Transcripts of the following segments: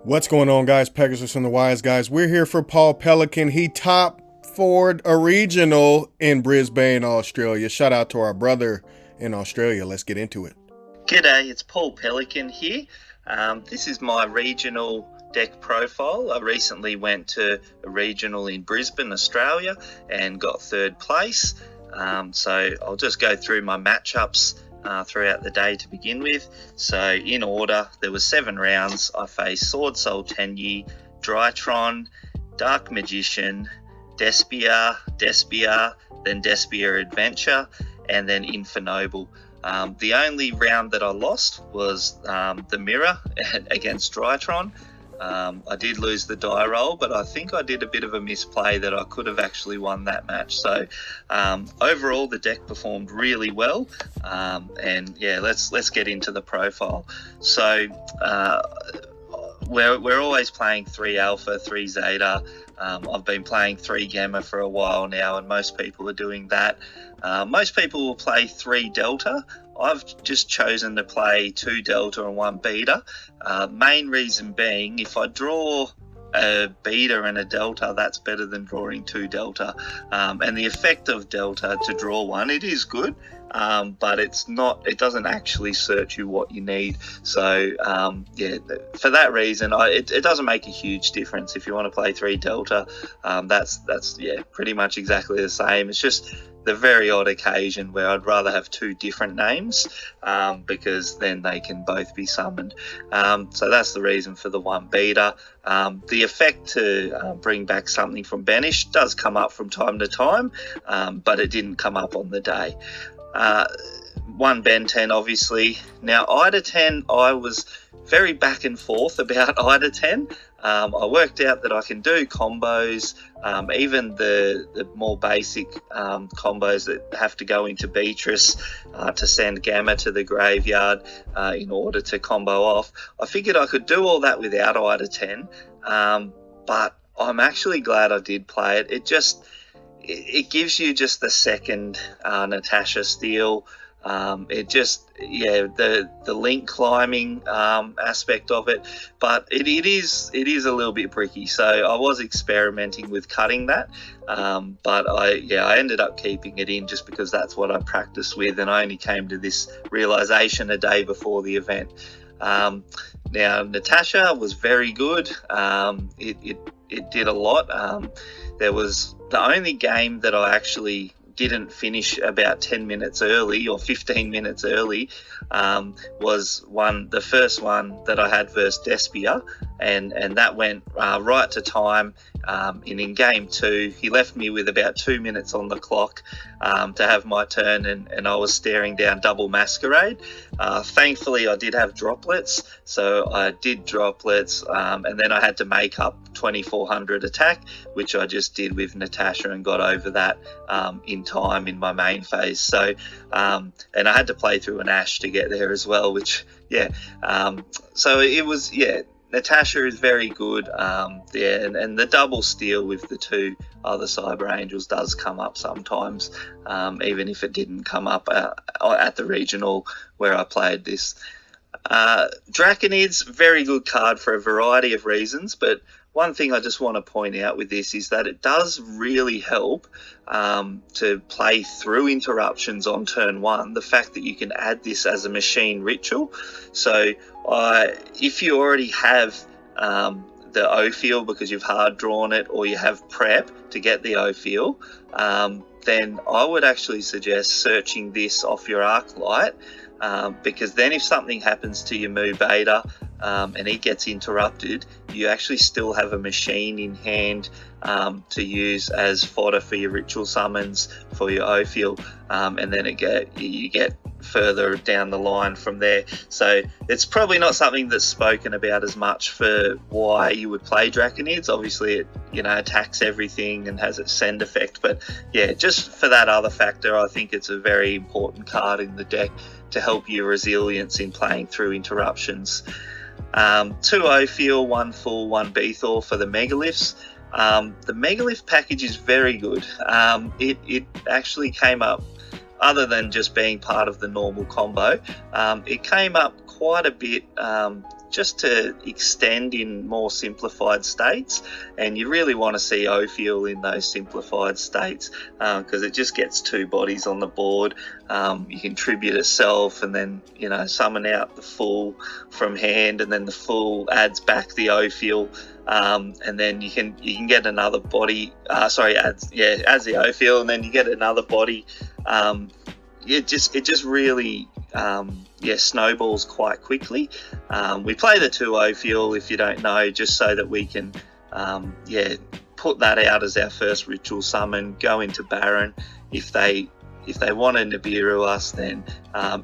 What's going on, guys? Pegasus and the Wise Guys. We're here for Paul Pelican. He top forward a regional in Brisbane, Australia. Shout out to our brother in Australia. Let's get into it. G'day, it's Paul Pelican here. This is my regional deck profile. I recently went to a regional in Brisbane, Australia, and got third place. So I'll just go through my matchups throughout the day to begin with. So in order, there were 7 rounds. I faced Sword Soul Tenyi, Drytron, Dark Magician, Despia, then Despia Adventure, and then Infernoble. The only round that I lost was the mirror against Drytron. I did lose the die roll, but I think I did a bit of a misplay that I could have actually won that match. So overall, the deck performed really well. And yeah, let's get into the profile. So we're always playing 3 Alpha, 3 Zeta. I've been playing 3 Gamma for a while now, and most people are doing that. Most people will play 3 Delta. I've just chosen to play 2 Delta and 1 Beta. Main reason being, if I draw a Beta and a Delta, that's better than drawing 2 Delta. And the effect of Delta to draw 1, it is good. But it doesn't actually search you what you need. So yeah, for that reason, it doesn't make a huge difference if you want to play 3 Delta. That's yeah, pretty much exactly the same. It's just the very odd occasion where I'd rather have 2 different names because then they can both be summoned. So that's the reason for the 1 Beta. The effect to bring back something from Banish does come up from time to time, but it didn't come up on the day. 1 Ben 10, obviously. Now, Ida 10, I was very back and forth about Ida 10. I worked out that I can do combos, even the more basic combos that have to go into Beatrice to send Gamma to the graveyard in order to combo off. I figured I could do all that without Ida 10, but I'm actually glad I did play it. It gives you just the second Natasha steal. It just, yeah, the link climbing aspect of it, but it is a little bit bricky. So I was experimenting with cutting that, but I ended up keeping it in just because that's what I practiced with, and I only came to this realization a day before the event. Now Natasha was very good. It did a lot. There was the only game that I actually didn't finish about 10 minutes early or 15 minutes early was the first one that I had versus Despia, and that went right to time. In game 2, he left me with about 2 minutes on the clock to have my turn, and I was staring down double Masquerade. Thankfully, I did have droplets, so I did droplets, and then I had to make up 2400 attack, which I just did with Natasha and got over that in time in my main phase. So, and I had to play through an Ash to get there as well, which, yeah. So it was, yeah. Natasha is very good, yeah, and the double steal with the 2 other Cyber Angels does come up sometimes, even if it didn't come up at the regional where I played this. Draconids, very good card for a variety of reasons, but one thing I just want to point out with this is that it does really help to play through interruptions on turn 1, the fact that you can add this as a machine ritual. So if you already have the O-Feel because you've hard drawn it, or you have prep to get the O-Feel, then I would actually suggest searching this off your Arclight, because then if something happens to your Mu Beta and he gets interrupted, you actually still have a machine in hand to use as fodder for your ritual summons for your O-Feel, and then you get further down the line from there. So it's probably not something that's spoken about as much for why you would play Draconids. Obviously it attacks everything and has its send effect, but yeah, just for that other factor, I think it's a very important card in the deck to help your resilience in playing through interruptions. 2 O-Feel, 1 Full, 1 Beethor for the Megaliths. The Megalith package is very good. It actually came up, other than just being part of the normal combo, it came up quite a bit just to extend in more simplified states, and you really want to see Ophiel in those simplified states because it just gets two bodies on the board. You can tribute itself and then summon out the full from hand, and then the full adds back the Ophiel, and then you can get another body. Adds the Ophiel, and then you get another body. It just really snowballs quite quickly. We play the two Ophiel, if you don't know, just so that we can put that out as our first ritual summon, go into Baron. If they want to Nibiru us, then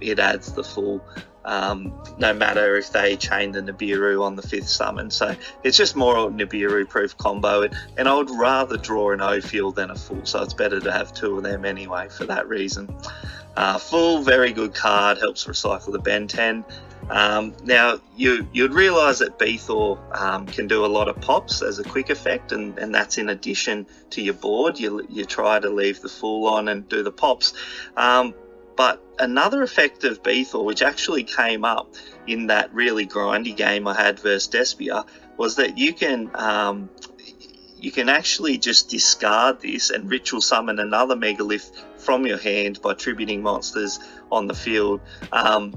it adds the full, no matter if they chain the Nibiru on the 5th summon. So it's just more Nibiru proof combo, and I would rather draw an Ophiel than a full, so it's better to have two of them anyway for that reason. Full, very good card, helps recycle the Ben 10. Now, you'd realise that Beathor can do a lot of pops as a quick effect, and that's in addition to your board. You try to leave the full on and do the pops. But another effect of Beathor, which actually came up in that really grindy game I had versus Despia, was that you can actually just discard this and ritual summon another Megalith from your hand by tributing monsters on the field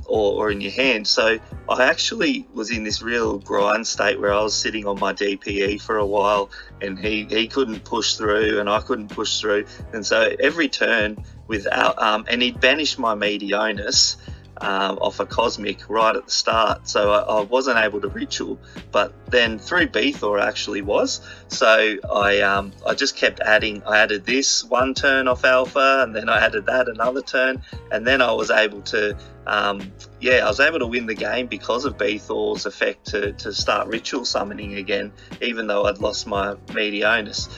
or in your hand. So I actually was in this real grind state where I was sitting on my DPE for a while, and he couldn't push through and I couldn't push through, and so every turn without and he'd banished my Meteonus off a Cosmic right at the start, so I wasn't able to ritual, but then through Beathor actually was. So I just kept adding. I added this one turn off Alpha, and then I added that another turn, and then I was able to win the game because of Beathor's effect to start ritual summoning again, even though I'd lost my Meteonus.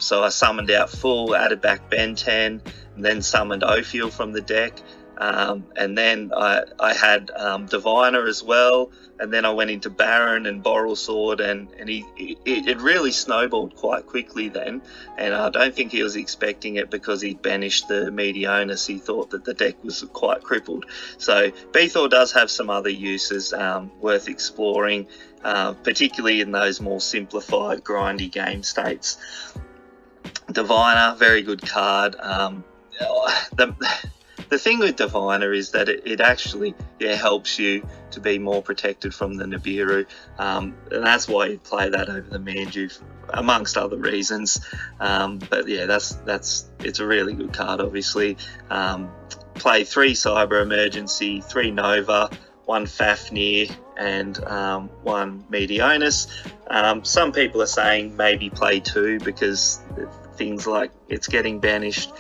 So I summoned out full, added back Ben 10, and then summoned Ophiel from the deck. And then I had Diviner as well, and then I went into Baron and Boral Sword, and it really snowballed quite quickly then, and I don't think he was expecting it because he'd banished the Meteonus. He thought that the deck was quite crippled. So Beathor does have some other uses worth exploring, particularly in those more simplified grindy game states. Diviner, very good card. The thing with Diviner is that it actually helps you to be more protected from the Nibiru, and that's why you play that over the Manju, amongst other reasons. But yeah, it's a really good card. Obviously, play 3 Cyber Emergency, 3 Nova, 1 Fafnir, and 1 Meteonus. Some people are saying maybe play 2 because things like it's getting banished.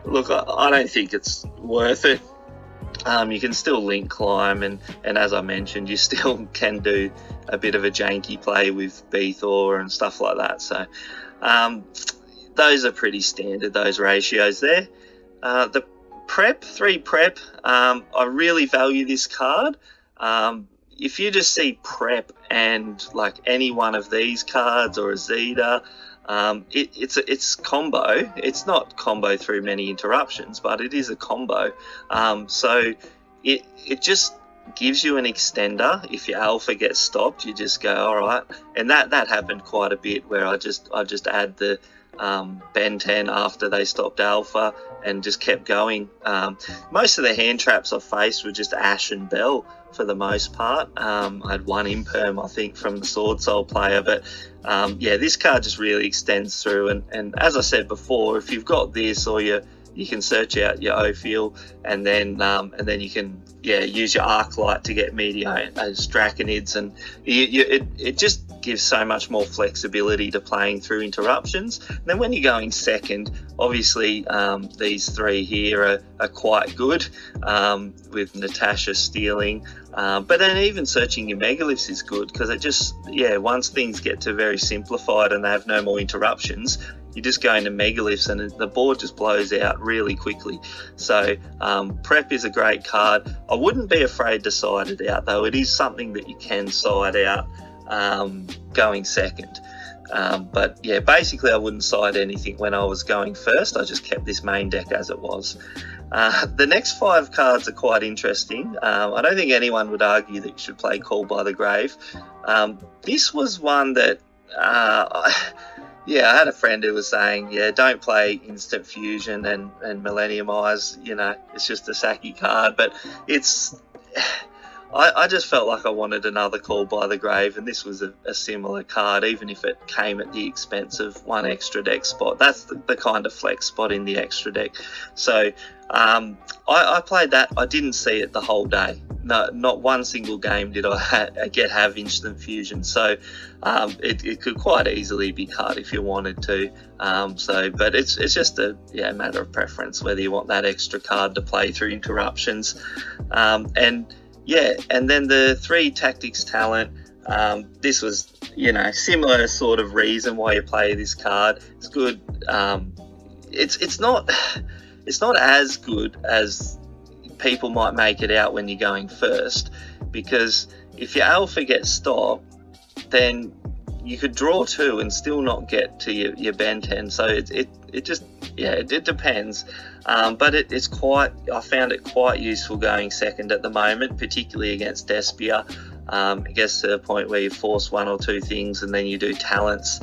Look, I don't think it's worth it. You can still link climb, and as I mentioned, you still can do a bit of a janky play with Beathor and stuff like that. So those are pretty standard, those ratios there. The prep, 3 prep, I really value this card. If you just see prep and like any one of these cards or a Zeta, it's combo. It's not combo through many interruptions, but it is a combo. So it just gives you an extender. If your Alpha gets stopped, you just go, all right. And that happened quite a bit, where I just add the Ben 10 after they stopped Alpha and just kept going. Most of the hand traps I faced were just Ash and Bell for the most part. I had 1 Imperm, I think, from the Sword Soul player, but this card just really extends through, and as I said before, if you've got this, or you can search out your Ophiel, and then you can use your Arclight to get Meteos, Draconids, and it just gives so much more flexibility to playing through interruptions. And then when you're going second, obviously these 3 here are quite good, with Natasha stealing, but then even searching your Megaliths is good, because it just once things get to very simplified and they have no more interruptions, you just go into Megaliths and the board just blows out really quickly. So prep is a great card. I wouldn't be afraid to side it out, though. It is something that you can side out going second. But yeah, basically I wouldn't side anything when I was going first. I just kept this main deck as it was. The next 5 cards are quite interesting. I don't think anyone would argue that you should play Call by the Grave. This was one that, I had a friend who was saying, don't play Instant Fusion and Millennium Eyes. It's just a sacky card, but it's... I just felt like I wanted another Call by the Grave, and this was a similar card, even if it came at the expense of 1 extra deck spot. That's the kind of flex spot in the extra deck. So I played that. I didn't see it the whole day. No, not one single game did I have Instant Fusion. So it could quite easily be cut if you wanted to. But it's just a matter of preference whether you want that extra card to play through interruptions. And then the 3 Tactics Talent, this was, similar sort of reason why you play this card. It's good. It's not as good as people might make it out when you're going first, because if your alpha gets stopped, then you could draw 2 and still not get to your Ben 10. So it depends. But it's I found it quite useful going second at the moment, particularly against Despia. It gets to the point where you force 1 or 2 things and then you do talents.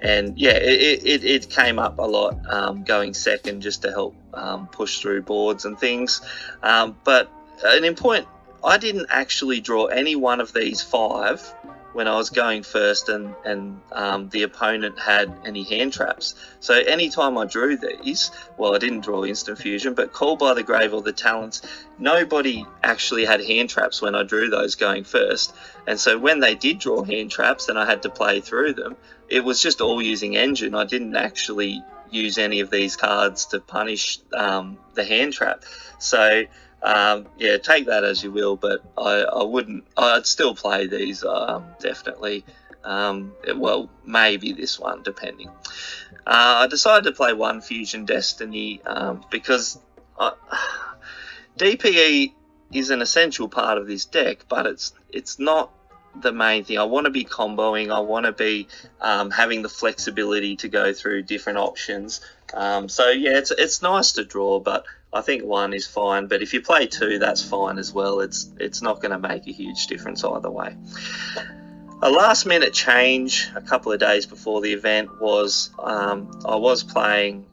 It came up a lot going second just to help push through boards and things. But an important, I didn't actually draw any one of these 5 when I was going first and the opponent had any hand traps. So anytime I drew these, I didn't draw Instant Fusion, but Call by the Grave or the Talents, nobody actually had hand traps when I drew those going first. And so when they did draw hand traps and I had to play through them, it was just all using Engine. I didn't actually use any of these cards to punish the hand trap. So take that as you will, but I'd still play these, definitely. Maybe this one, depending. I decided to play 1 Fusion Destiny because DPE is an essential part of this deck, but it's not the main thing. I want to be comboing. I want to be having the flexibility to go through different options. It's nice to draw, but I think 1 is fine. But if you play 2, that's fine as well. It's not going to make a huge difference either way. A last minute change a couple of days before the event was I was playing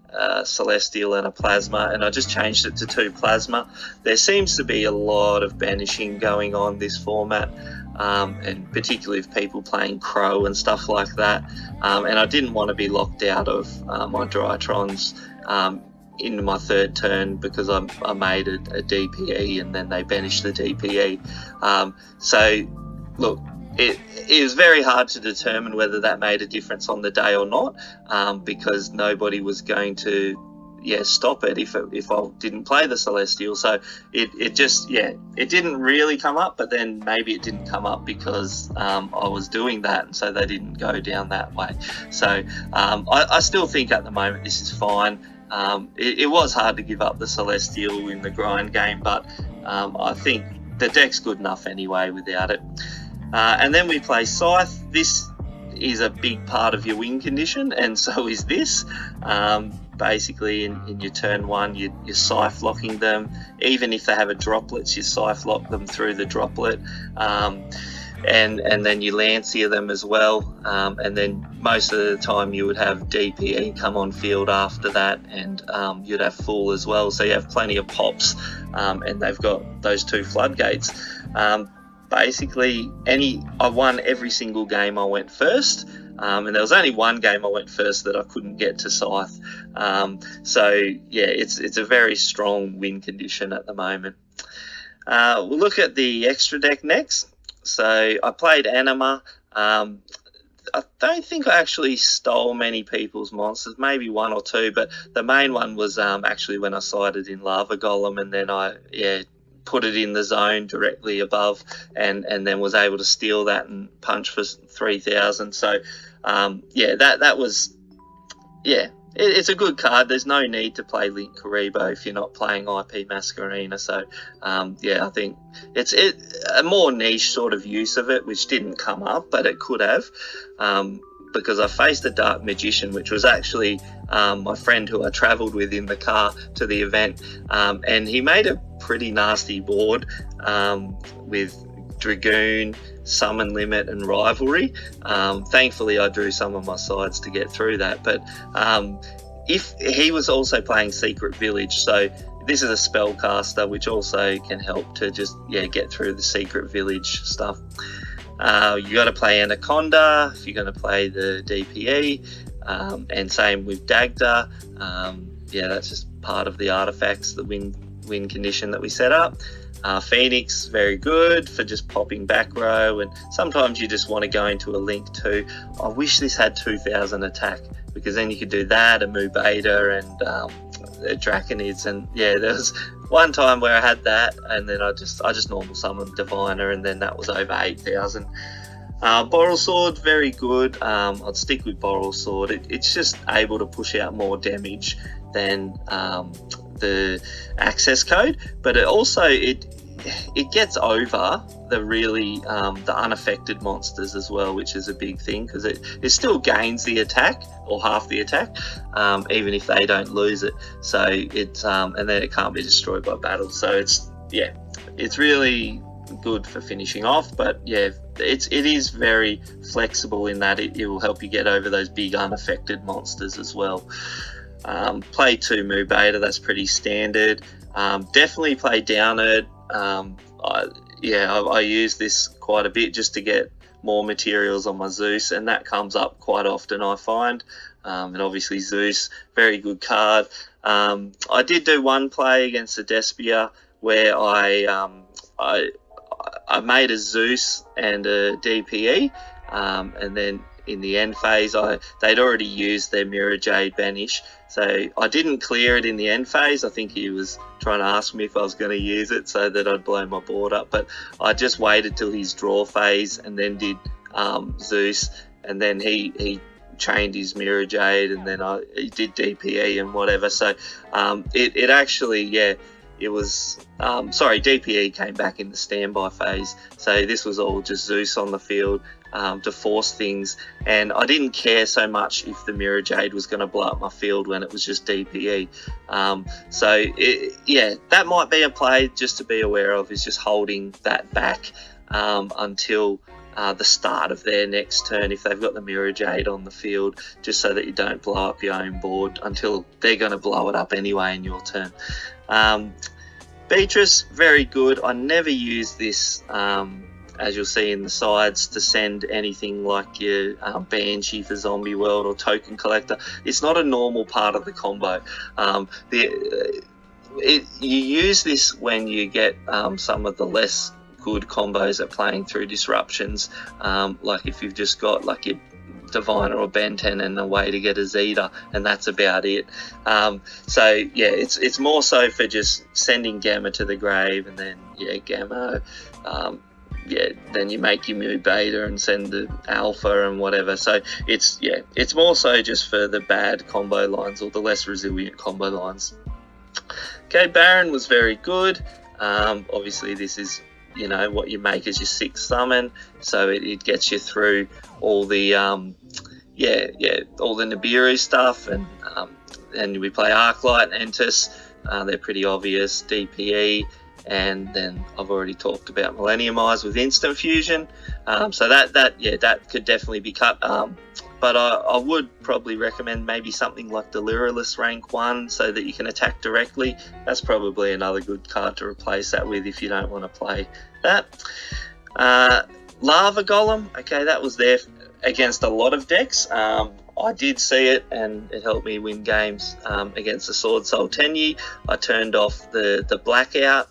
Celestial and a Plasma, and I just changed it to 2 Plasma. There seems to be a lot of banishing going on this format, and particularly with people playing Crow and stuff like that. And I didn't want to be locked out of my Drytrons in my 3rd turn because I made a DPE and then they banished the DPE. Look, it was very hard to determine whether that made a difference on the day or not, because nobody was going to stop it if I didn't play the Celestial. So it didn't really come up, but then maybe it didn't come up because I was doing that, and so they didn't go down that way. So I still think at the moment this is fine. It was hard to give up the Celestial in the grind game, but I think the deck's good enough anyway without it. And then we play Scythe. This is a big part of your win condition, and so is this. Basically, in your turn 1, you're Scythe locking them. Even if they have a droplets, you Scythe lock them through the droplet. And then you Lancia them as well. And then most of the time you would have DPE come on field after that, and you'd have Fool as well. So you have plenty of pops, and they've got those 2 floodgates. Basically, I won every single game I went first, and there was only 1 game I went first that I couldn't get to Scythe. It's a very strong win condition at the moment. We'll look at the extra deck next. So I played Anima. I don't think I actually stole many people's monsters, maybe 1 or 2, but the main one was actually when I sided in Lava Golem, and then I put it in the zone directly above, and then was able to steal that and punch for 3,000. So that was it's a good card. There's no need to play Link Karibo if you're not playing IP Masquerena. So, I think it's a more niche sort of use of it, which didn't come up, but it could have. Because I faced a Dark Magician, which was actually my friend who I travelled with in the car to the event, and he made a pretty nasty board with Dragoon, Summon Limit, and Rivalry. Thankfully, I drew some of my sides to get through that, but if he was also playing Secret Village, so this is a spellcaster, which also can help to just get through the Secret Village stuff. You got to play Anaconda if you're going to play the DPE, and same with Dagda. That's just part of the artifacts, the win condition that we set up. Phoenix, very good for just popping back row, and sometimes you just want to go into a Link too. I wish this had 2000 attack, because then you could do that, a Mu Beta, and Draconids, and there was one time where I had that, and then I just normal summoned Diviner, and then that was over 8000. Boral Sword, very good. I'd stick with Boral Sword. It's just able to push out more damage than the access code, but it gets over the really the unaffected monsters as well, which is a big thing, because it still gains the attack or half the attack, even if they don't lose it. So it's and then it can't be destroyed by battle. So it's really good for finishing off. But it is very flexible in that it will help you get over those big unaffected monsters as well. Play 2 Mu Beta, that's pretty standard. Definitely play Downerd. I use this quite a bit just to get more materials on my Zeus, and that comes up quite often, I find. And obviously Zeus, very good card. I did do one play against the Despia where I made a Zeus and a DPE, and then in the end phase, they'd already used their Mirror Jade Banish, so I didn't clear it in the end phase. I think he was trying to ask me if I was going to use it so that I'd blow my board up, but I just waited till his draw phase and then did Zeus, and then he chained his Mirror Jade, and then he did DPE and whatever. So it actually, it was DPE came back in the standby phase, so this was all just Zeus on the field to force things, and I didn't care so much if the Mirror Jade was going to blow up my field when it was just DPE. That might be a play just to be aware of, is just holding that back until the start of their next turn if they've got the Mirror Jade on the field, just so that you don't blow up your own board until they're going to blow it up anyway in your turn. Beatrice, very good. I never use this, as you'll see in the sides, to send anything like your Banshee for Zombie World or Token Collector. It's not a normal part of the combo. You use this when you get some of the less good combos at playing through disruptions, like if you've just got like your Diviner or Ben 10 and a way to get a Zeta, and that's about it. It's more so for just sending Gamma to the grave, and then Gamma, then you make your Mu Beta and send the Alpha and whatever. So it's more so just for the bad combo lines or the less resilient combo lines. Okay, Baron was very good. Obviously this is what you make as your 6th summon, so it gets you through all the all the Nibiru stuff, and we play Arclight and Entus. They're pretty obvious. DPE, and then I've already talked about Millennium Eyes with Instant Fusion. So that could definitely be cut. But I would probably recommend maybe something like Delirious rank 1 so that you can attack directly. That's probably another good card to replace that with if you don't want to play that. Lava Golem, okay, that was there against a lot of decks. I did see it, and it helped me win games against the Sword Soul Tenyi. I turned off the Blackout.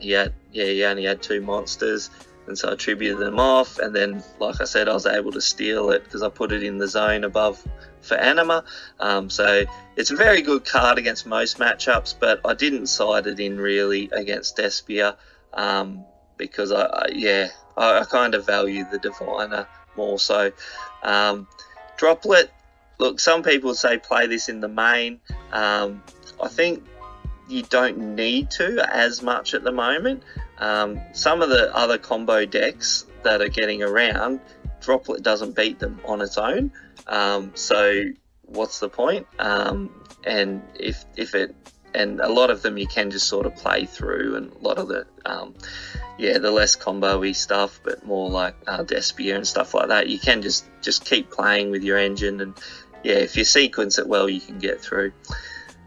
He only had 2 monsters, and so I tributed them off, and then, like I said, I was able to steal it because I put it in the zone above for Anima. So it's a very good card against most matchups, but I didn't side it in really against Despia, because I kind of value the Diviner more so. Droplet, Look, some people say play this in the main. I think you don't need to as much at the moment. Some of the other combo decks that are getting around, Droplet doesn't beat them on its own. So what's the point? And and a lot of them you can just sort of play through, and a lot of the the less combo-y stuff, but more like Despia and stuff like that, you can just keep playing with your engine, and if you sequence it well, you can get through.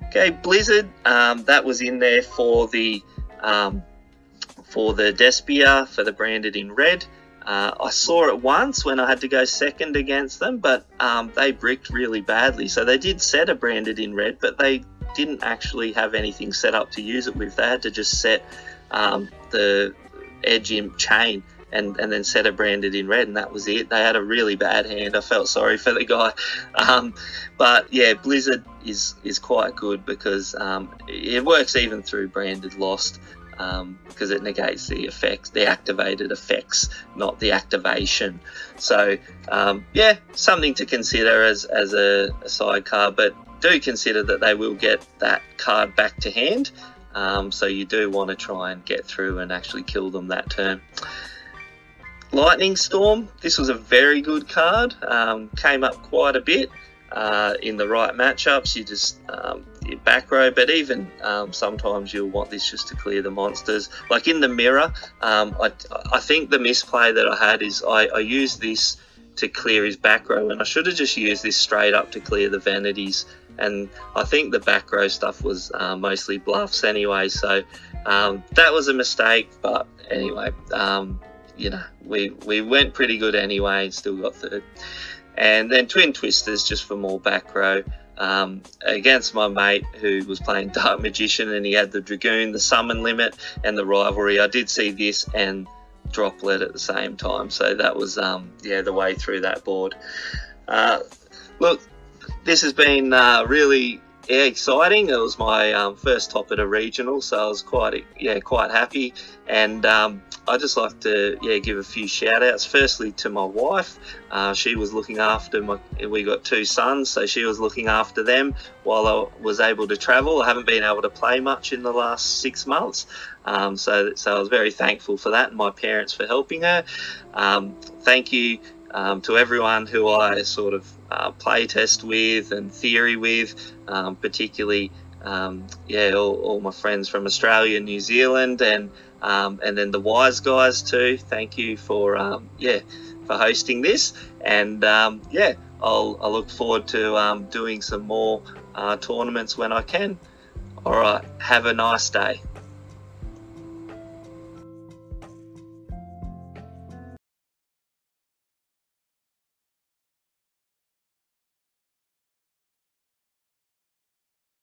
Okay, Blizzard, that was in there for the Despia, for the branded in red. I saw it once when I had to go second against them, but they bricked really badly. So they did set a branded in red, but they didn't actually have anything set up to use it with. They had to just set the edge in chain and then set a branded in red, and that was it. They had a really bad hand. I felt sorry for the guy. But yeah, Blizzard is quite good because it works even through branded lost, because it negates the effects, the activated effects, not the activation. So something to consider as a side card, but do consider that they will get that card back to hand. So you do want to try and get through and actually kill them that turn. Lightning Storm, this was a very good card. Came up quite a bit in the right matchups. You just your back row, but even sometimes you'll want this just to clear the monsters. Like in the mirror, I think the misplay that I had is I used this to clear his back row, and I should have just used this straight up to clear the vanities. And I think the back row stuff was mostly bluffs anyway, so that was a mistake. But anyway, we went pretty good anyway and still got third. And then Twin Twisters just for more back row against my mate who was playing Dark Magician, and he had the Dragoon, the Summon Limit, and the Rivalry. I did see this and Droplet at the same time, so that was the way through that board. Look, this has been really exciting. It was my first top at a regional, so I was quite happy. And I'd just like to give a few shout outs. Firstly to my wife. She was looking after we got two sons, so she was looking after them while I was able to travel. I haven't been able to play much in the last 6 months, so I was very thankful for that, and my parents for helping her. Thank you to everyone who I sort of play test with and theory with, particularly all my friends from Australia, New Zealand, and then the Wise guys too. Thank you for hosting this, and I'll look forward to doing some more tournaments when I can. All right, have a nice day.